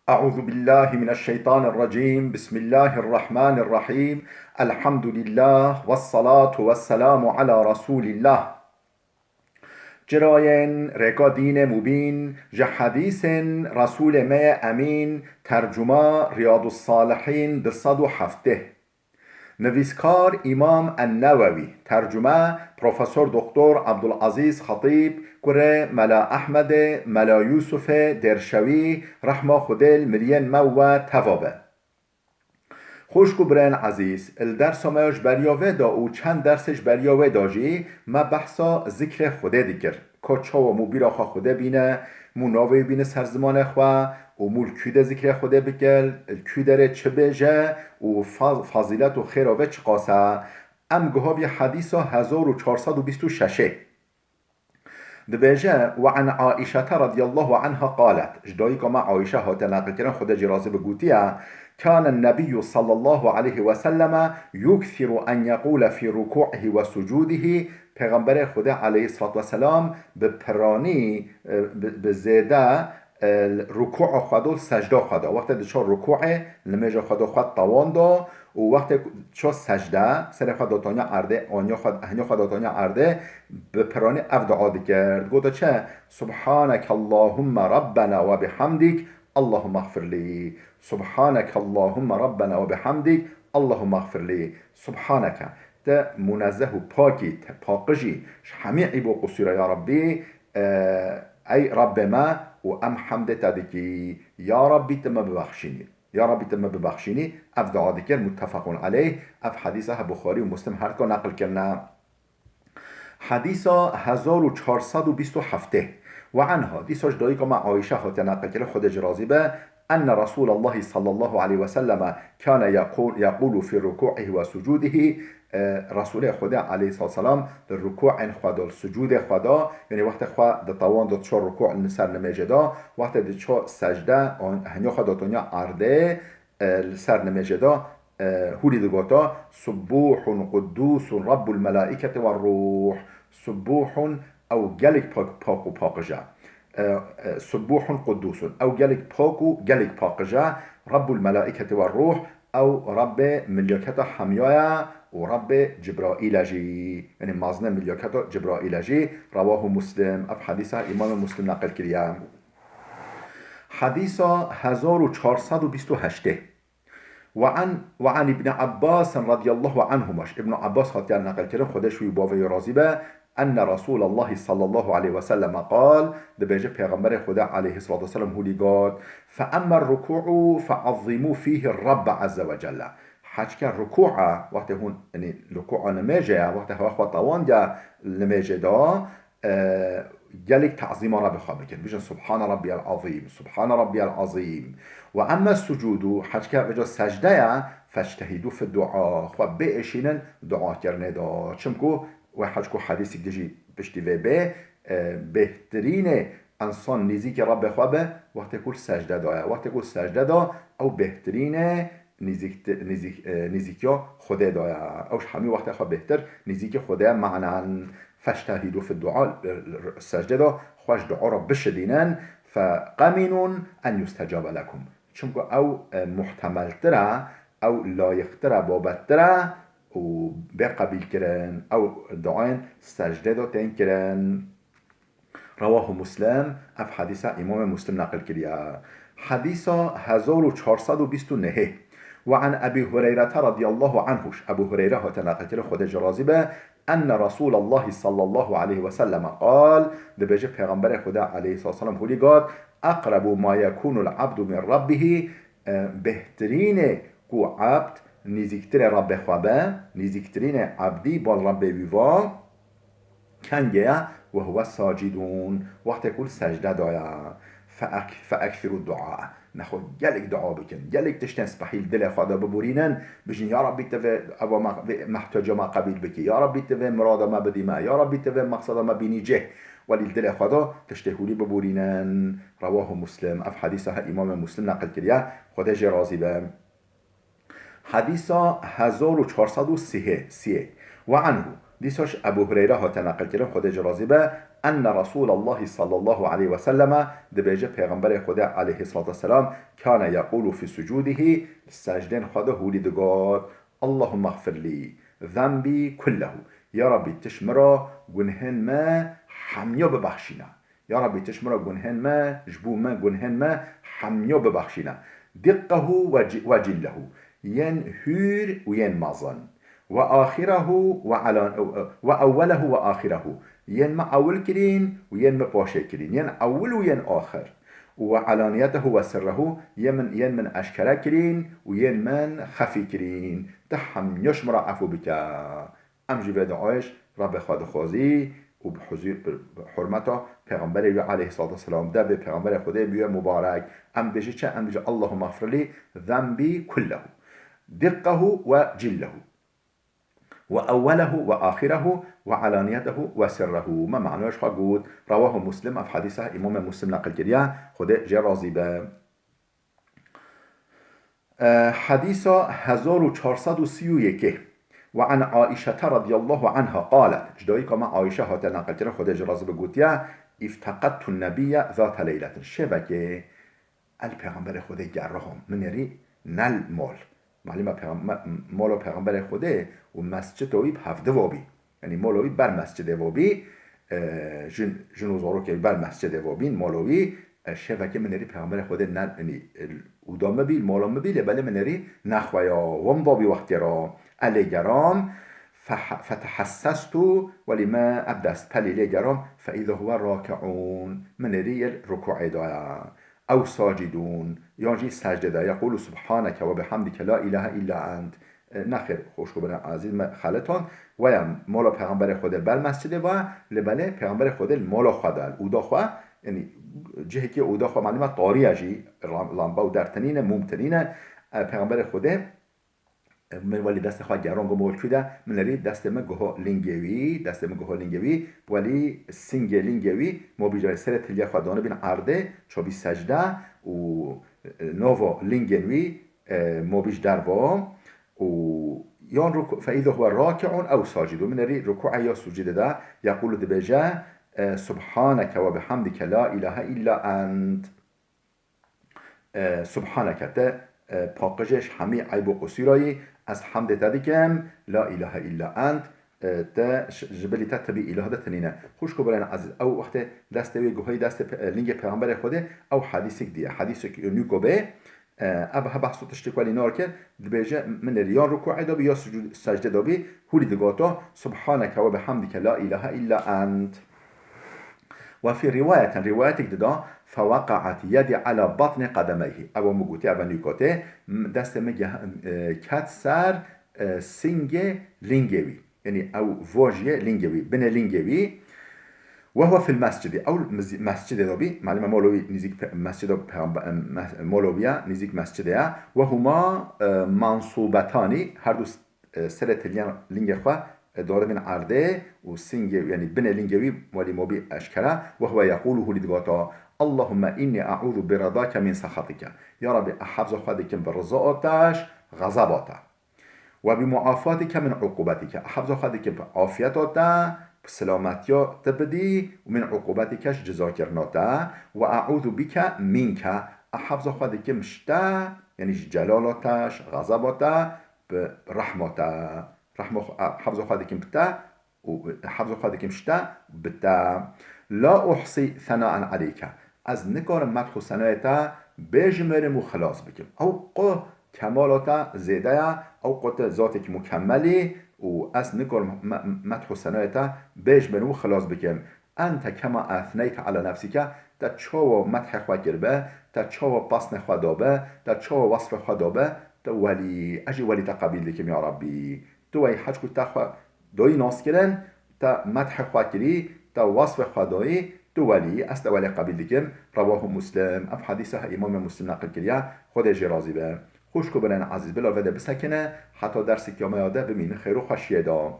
أعوذ بالله من الشيطان الرجيم بسم الله الرحمن الرحيم الحمد لله والصلاة والسلام على رسول الله جراين ركا دين مبين حديث رسول ما أمين ترجمة رياض الصالحين دصد حفته نویسکار امام النووی ترجمه پروفسور دکتر عبدالعزیز خطیب کره ملا احمد ملا یوسف درشوی رحمه خودل مرین مو توابه خوشگو برن عزیز الدرس ماش بریاوه دا او چند درسش بریاوه داجی ما بحثا ذکر خوده دیگر کچا و مو بیراخا خوده بینه مو ناوی بینه سرزمان خواه و مول کیده ذکر خوده بکل کیده چه بجه و فضیلت و خیراوه چه قاسه ام گهاب حدیثا 1426 دبيجا وعن عائشة رضي الله عنها قالت جدايك مع عائشة هاتناقل كرن خدا جرازي بقوتيا كان النبي صلى الله عليه وسلم يكثر أن يقول في ركوعه وسجوده پیغمبر خدا عليه الصلاة والسلام بپراني بزيادة رکوع خدا و سجده خدا وقتی دچار رکوع نمیجا خدا خود توان دا و وقتی چو سجده سر خدا تانیا عرده آنیا خدا تانیا عرده به پرانی افدعا کرد گفت چه سبحانك اللهم ربنا و بحمدك اللهم اغفر لي سبحانك اللهم ربنا و بحمدك اللهم اغفر لي سبحانك ده منزه و پاکی پاقجی حمیعی با قصیره یا ربی ای رب ما و ام حمد تدکی یا ربی تم ببخشینی یا ربی تم ببخشینی اف دعا دکر متفق علیه اف حدیثه بخاری و مسلم هر که نقل کرنا حدیث 1427 و عنها دیساش دایی که ما عایشه هات نقل کرد خود جرازی به أن رسول الله صلى الله عليه وسلم كان يقول في ركوعه وسجوده رسول خدا عليه الصلاة والسلام در رکوع خدا السجود خدا یعنی وقت خدا در توان در چهار رکوع نسر نمیجدا وقت در چهار سجده هنیا خدا تونیا عرده سر نمیجدا هولی دگوتا سبوح قدوس رب الملائكة والروح سبوح او گلک پاک و پاکجا سبوح قدوس او گلک پاکو گلک پاکجا رب الملائكة والروح او رب ملائكة حمیایا و رب جبرائیل جی یعنی مازنه ملیاکت جبرائیل جی رواه مسلم اف حدیثه امام مسلم نقل کرده حدیث 1428 وعن ابن عباس رضي الله عنهماش ابن عباس خاطر نقل کرده خودش وی باوی راضی به أن رسول الله صلى الله عليه وسلم قال دبيجي پیغمبر خدا عليه الصلاة والسلام هو قال فأما الركوع فعظموا فيه الرب عز وجل حج که رکوع وقتی هون یعنی رکوع نمیجه وقتی هوا خوا توان جا نمیجه دا گلک تعظیم را بخواه بکن بجن سبحان ربی العظیم سبحان ربی العظیم و اما السجود حج که بجا سجده فاجتهدوا في الدعاء خوا باشینن دعا کرنه دا چمکو و حج کو حدیثی دیجی پشتی و به بهترین انسان نزدیک رب خواه به وقتی کل سجده دا وقتی کل سجده دا او بهترین نزیکیا خدا دایا اوش همی وقت خواه بهتر نزیک خدا معنی فاجتهدوا في الدعاء سجده دا خوش دعا را بشدینن فقمنون ان يستجاب لكم چونکو او محتمل تره او لایق تره بابت تره و بقبیل کرن او دعاین سجده دا تین کرن رواه مسلم اف حدیثه امام مسلم نقل کرده حدیثه 1429 وعن أبي هريرة رضي الله عنه أبو هريرة تناقل خود جرازبة أن رسول الله صلى الله عليه وسلم قال دبجة پیغمبر خدا عليه الصلاة والسلام قولي قال أقرب ما يكون العبد من ربه بهترين كو عبد نزيكتر رب خوابه نزيكترين عبدي بالرب ويوا كان جاء وهو ساجدون وقت كل سجدة دايا فأكثر الدعاء نخو گلک دعا بکن گلک تشتن سپحیل دل خدا ببورینن بجن یا ربی تفه او محتاجه ما قبیل بکی یا ربی تفه مرادا ما بدی ما یا ربی تفه مقصدا ما بینی جه ولی دل خدا تشتهولی ببورینن رواه مسلم اف حدیثه امام مسلم نقل کرده خدا جرازی به حدیثه 1430 و عنه دیساش ابو هریره ها تنقل کرده خدا جرازی به ان رسول الله صلی الله علیه و سلم دبیجه پیغمبر خدا علیه الصلاة والسلام کان یقول فی سجوده سجدن خدا هولی دگار اللهم اغفر لی ذنبی كله یا ربی تشمرا گنهن ما حمیا ببخشینا یا ربی تشمرا گنهن ما جبو ما گنهن ما حمیا ببخشینا دقه و جله ين هور وين مازن وآخره وأوله وآخره ين ما أول كرين وين ما باشي كرين ين أول وين آخر وعلانيته وسره ين من أشكره كرين وين من خفي كرين تحم يشمر عفو بك أم جيبه دعاش رب خاد خوزي و به حرمته پیغمبر علیه الصلاة والسلام ده به پیغمبر خدا بیه مبارک ام بجه چه ام بجه اللهم اغفر لی ذنبی كله دقه و جله و اوله و آخره و علانیته و سره ما معناش خود رواه مسلم اف حدیثه امام مسلم نقل کریه خدا جه راضی به حدیث 1431 وعن عائشة رضي الله عنها قالت جدوي كما عائشة هات نقل كده خدا جراز بقوتيا افتقدت النبي ذات ليلة شبكة البيغمبر خدا جرهم من يري نل مال معلومه مال پیغمبر خدا و مسجد وی هفته وابی یعنی مالوی بر مسجد وابی جنوزارو که بر مسجد وابین مالوی شبکه من يري پیغمبر خدا نل یعنی ودام بیل مالام بیل بله من يري نخویا وم وابی وقتی را الیگرام فتحسست ولما ابدست پلی لیگرام فاذا هو راكعون من يري ركوع دایا او ساجدون یانجی سجده دا یقول سبحانك و بحمدك لا اله الا انت نخیر خوشگو برن عزیز خالتان ویم مولا پیغمبر خود بل مسجده و لبله پیغمبر خود مولا خودل او داخواه یعنی جهه که او داخواه معلومه طاری اجی لامبا و درتنین ممتنین پیغمبر خود من ولی دست خواه گران گو مول کده من لری دست من گوها لنگوی ولی سنگ لنگوی ما بیجای سر تلیه خواه دانه بین عرده چا بی سجده و نووا لنگنوی ما بیش دروا و یان رکوع فاذا هو راکعون او ساجدون من لری رکوع یا سجده ده یقول دبجه سبحانك و بحمدك لا اله الا انت سبحانك ته پاکجش همه عیب و قصیرایی از حمد تدیکم لا اله الا انت تا جبلی تبی اله ده تنینه خوش کو برن عزیز او وقت دست وی گوهای دست لینگ پیغمبر خوده او حدیث دیه حدیث که نیکو به ابها بحثو تشتکوالی نار کرد دبیجه من ریان رکوع دابی یا سجده دابی هولی دگاتا سبحانك و بحمدك لا اله الا انت وفي رواية دا فوقعت يدي على بطن قدميه او مگوتی او نیکاته دست مگه کت سر سنگ لنگوی یعنی او واجه لنگوی بن لنگوی وهو في المسجد او مسجد دابي معلومه مولوي نزيك مسجد مولويا نزيك مسجد وهما منصوبتان هر دو سر تلیان لنگ خواه داره من عرده و سنگ يعني بن لنگوي ولي موبي اشكره وهو يقوله لدغاتا اللهم اني اعوذ برضاك من سخطك يا رب احفظ خودك برضاك غضباته وبمعافاتك من عقوبتك احفظ خودك بعافيتك بسلامتيا تبدي ومن عقوبتك جزا كرناته واعوذ بك منك احفظ خودك مشتا يعني جلالاتش غضباته برحمته حفظ خودكم بتا وحفظ خودكم شتا بتا لا احصي ثناء عليك از نکار مدح و ثنایتا بجمرم و خلاص بکم او قه کمالاتا زیده او قه ذاتك مکملی و از نکار مدح و ثنایتا بجمرم و خلاص بکم انت كما اثنيت على نفسك تا چاو مدح خوا کربه تا چاو پسن خوا دابه تا چاو وصف خوا دابه تا ولی اجي ولی تقبیل لكم يا ربي تو ای حج کو تا دوی ناس کردن تا مدح خوا کری تا وصف خدایی تو ولی است ولی قبیل دیگم رواه مسلم اف حدیثه امام مسلم نقل کریه خود راضی به خوش کو برن عزیز بلا وده بسکنه حتی درس کیامه یاده بمین خیر و خوشیه دا